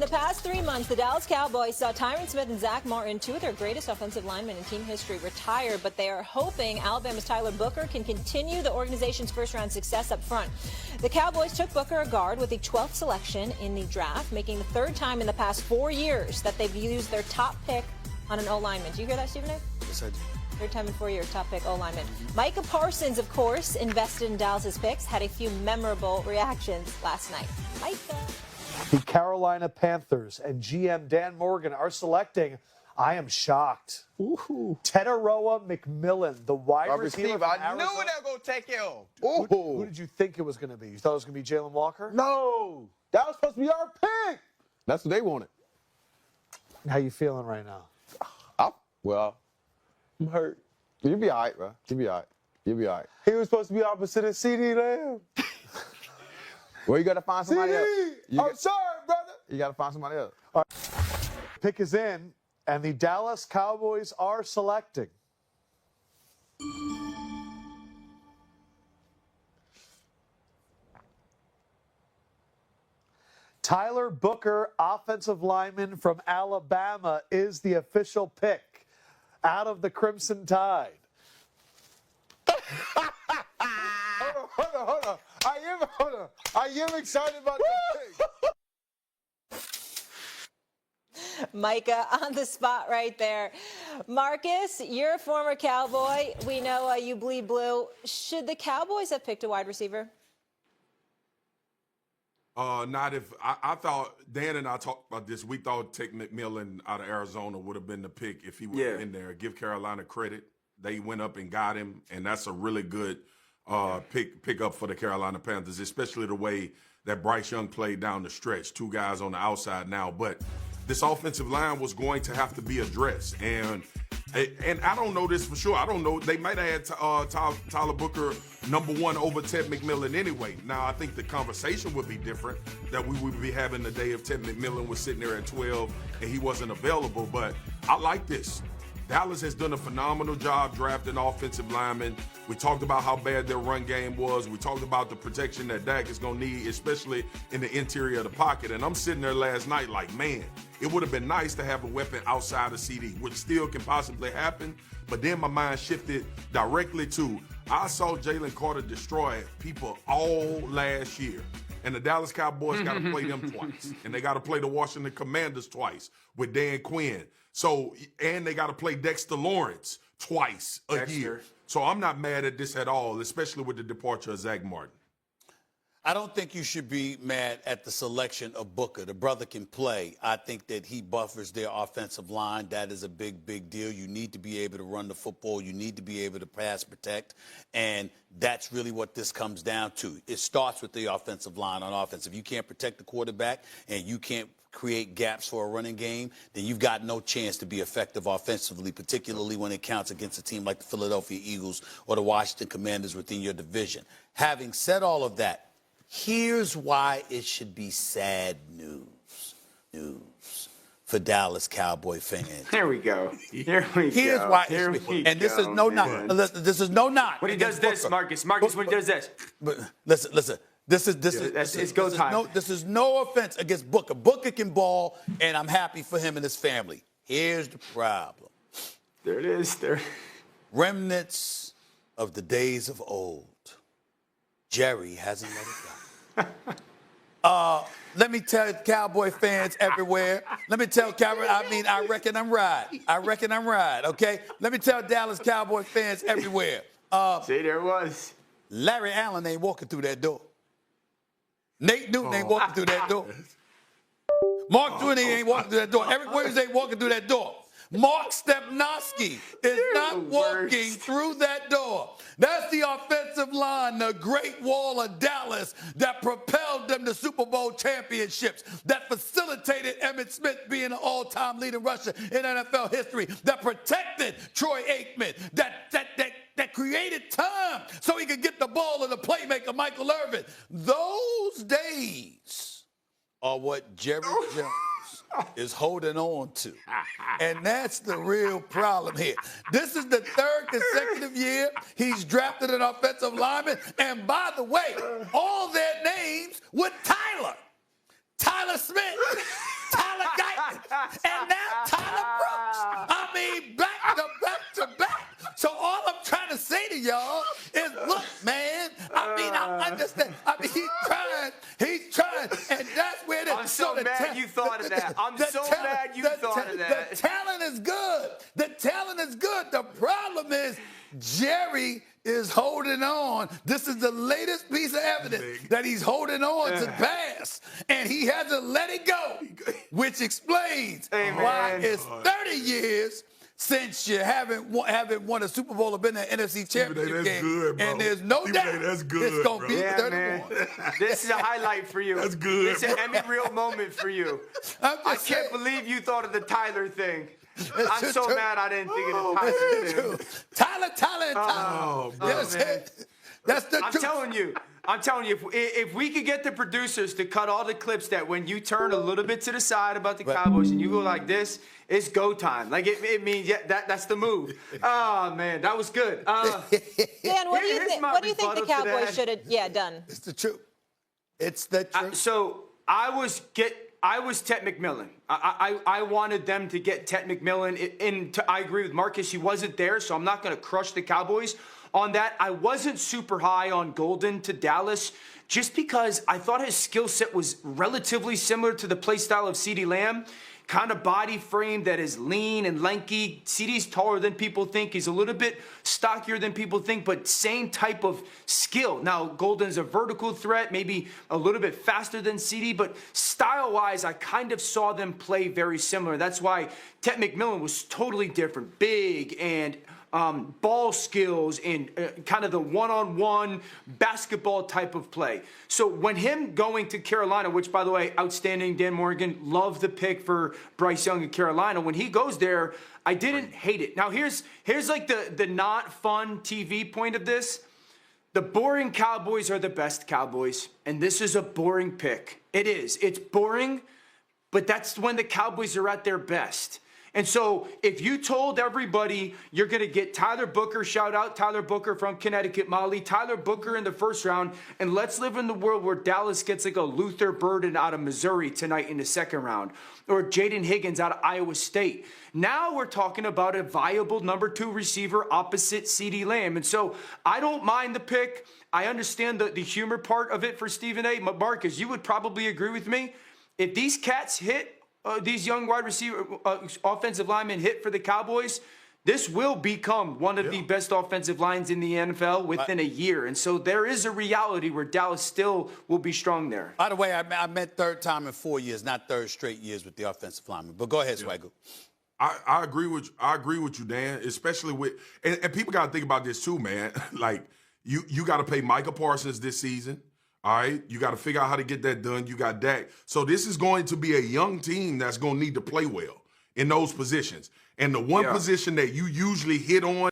the past 3 months, the Dallas Cowboys saw Tyron Smith and Zach Martin, two of their greatest offensive linemen in team history, retire, but they are hoping Alabama's Tyler Booker can continue the organization's first-round success up front. The Cowboys took Booker, a guard, with the 12th selection in the draft, making the third time in the past 4 years that they've used their top pick on an O-lineman. Do you hear that, Stephen A? Yes, I do. Third time in 4 years, top pick O-lineman. Micah Parsons, of course, invested in Dallas's picks, had a few memorable reactions last night. Micah. The Carolina Panthers and GM Dan Morgan are selecting, I am shocked, Teteroa McMillan, the wide receiver from I knew Arizona. they were going to take him. Who did you think it was going to be? You thought it was going to be Jalen Walker? No, that was supposed to be our pick. That's what they wanted. How you feeling right now? I'm hurt. You'll be all right, bro. You'll be all right. You'll be all right. He was supposed to be opposite of CD Lamb. Well, you got to find somebody else. I'm sorry, brother. You got to find somebody else. Pick is in, and the Dallas Cowboys are selecting. Tyler Booker, offensive lineman from Alabama, is the official pick out of the Crimson Tide. Hold on. I am excited about this pick. Micah on the spot right there. Marcus, you're a former Cowboy. We know you bleed blue. Should the Cowboys have picked a wide receiver? Not if I thought Dan and I talked about this. We thought Tech McMillan out of Arizona would have been the pick if he would have been there. Give Carolina credit. They went up and got him, and that's a really good pick up for the Carolina Panthers, especially the way that Bryce Young played down the stretch. Two guys on the outside now, but this offensive line was going to have to be addressed, and I don't know this for sure. I don't know. They might have had Tyler Booker number one over Ted McMillan anyway. Now, I think the conversation would be different, that we would be having the day if Ted McMillan was sitting there at 12 and he wasn't available. But I like this. Dallas has done a phenomenal job drafting offensive linemen. We talked about how bad their run game was. We talked about the protection that Dak is going to need, especially in the interior of the pocket. And I'm sitting there last night like, man, it would have been nice to have a weapon outside of CD, which still can possibly happen. But then my mind shifted directly to, I saw Jalen Carter destroy people all last year. And the Dallas Cowboys got to play them twice. And they got to play the Washington Commanders twice with Dan Quinn. So, and they got to play Dexter Lawrence twice a year. So I'm not mad at this at all, especially with the departure of Zach Martin. I don't think you should be mad at the selection of Booker. The brother can play. I think that he buffers their offensive line. That is a big, big deal. You need to be able to run the football. You need to be able to pass protect. And that's really what this comes down to. It starts with the offensive line on offense. If you can't protect the quarterback and you can't create gaps for a running game, then you've got no chance to be effective offensively, particularly when it counts against a team like the Philadelphia Eagles or the Washington Commanders within your division. Having said all of that, here's why it should be sad news for Dallas Cowboy fans. There we go. Here we Here's go. why Here it's, we and this go, is no man. knock. This is no knock. When he does this, Marcus, when he does this. But listen. This is go time. This is no offense against Booker. Booker can ball, and I'm happy for him and his family. Here's the problem. There it is. There. Remnants of the days of old. Jerry hasn't let it go. Let me tell Cowboy fans everywhere. Let me tell Cowboy, I reckon I'm right, okay? Let me tell Dallas Cowboy fans everywhere. See, there it was. Larry Allen ain't walking through that door. Nate Newton ain't walking through that door. Mark Twain ain't walking through that door. Eric Williams ain't walking through that door. Mark Stepnoski is not walking through that door. That's the offensive line, the Great Wall of Dallas, that propelled them to Super Bowl championships, that facilitated Emmitt Smith being an all-time leading rusher in NFL history, that protected Troy Aikman, that created time so he could get the ball to the playmaker, Michael Irvin. Those days are what Jerry Jones is holding on to. And that's the real problem here. This is the third consecutive year he's drafted an offensive lineman. And by the way, all their names with Tyler Smith. mad you thought of that. I'm so mad you thought of that. The talent is good. The talent is good. The problem is Jerry is holding on. This is the latest piece of evidence that he's holding on to pass, and he hasn't let it go, which explains why it's 30 years since you haven't won a Super Bowl or been in an NFC Championship game. Good, bro. And there's no doubt that's good, it's going to be Yeah, 31. man. This is a highlight for you. That's good, This is an Emmy Real moment for you. I can't believe you thought of the Tyler thing. I'm so mad I didn't think of the Tyler thing. Tyler and Tyler. That's the truth. I'm telling you, if we could get the producers to cut all the clips that when you turn a little bit to the side about the Cowboys and you go like this, it's go time. Like it means that's the move. Oh man, that was good. Dan, what do you think? What do you think the Cowboys should have done? It's the truth. It's the truth. So I was Ted McMillan. I wanted them to get Ted McMillan. I agree with Marcus. He wasn't there, so I'm not going to crush the Cowboys on that. I wasn't super high on Golden to Dallas just because I thought his skill set was relatively similar to the play style of CeeDee Lamb. Kind of body frame that is lean and lanky. CeeDee's taller than people think. He's a little bit stockier than people think, but same type of skill. Now, Golden's a vertical threat, maybe a little bit faster than CeeDee, but style-wise, I kind of saw them play very similar. That's why Ted McMillan was totally different. Big and ball skills and kind of the one-on-one basketball type of play. So when him going to Carolina, which, by the way, outstanding, Dan Morgan, love the pick for Bryce Young in Carolina. When he goes there, I didn't hate it. Now, here's like the not fun TV point of this. The boring Cowboys are the best Cowboys, and this is a boring pick. It is. It's boring, but that's when the Cowboys are at their best. And so if you told everybody you're going to get Tyler Booker, shout out Tyler Booker from Connecticut, Molly, Tyler Booker in the first round, and let's live in the world where Dallas gets like a Luther Burden out of Missouri tonight in the second round, or Jayden Higgins out of Iowa State. Now we're talking about a viable number 2 receiver opposite CeeDee Lamb. And so I don't mind the pick. I understand the humor part of it for Stephen A. Marcus, you would probably agree with me. If these cats hit, these young wide receiver, offensive linemen hit for the Cowboys, this will become one of the best offensive lines in the NFL within a year. And so there is a reality where Dallas still will be strong there. By the way, I meant third time in 4 years, not third straight years with the offensive linemen. But go ahead, Swagoo. I agree with you, Dan, especially with and people got to think about this too, man. Like you got to pay Micah Parsons this season. All right, you got to figure out how to get that done. You got Dak. So this is going to be a young team that's going to need to play well in those positions. And the one position that you usually hit on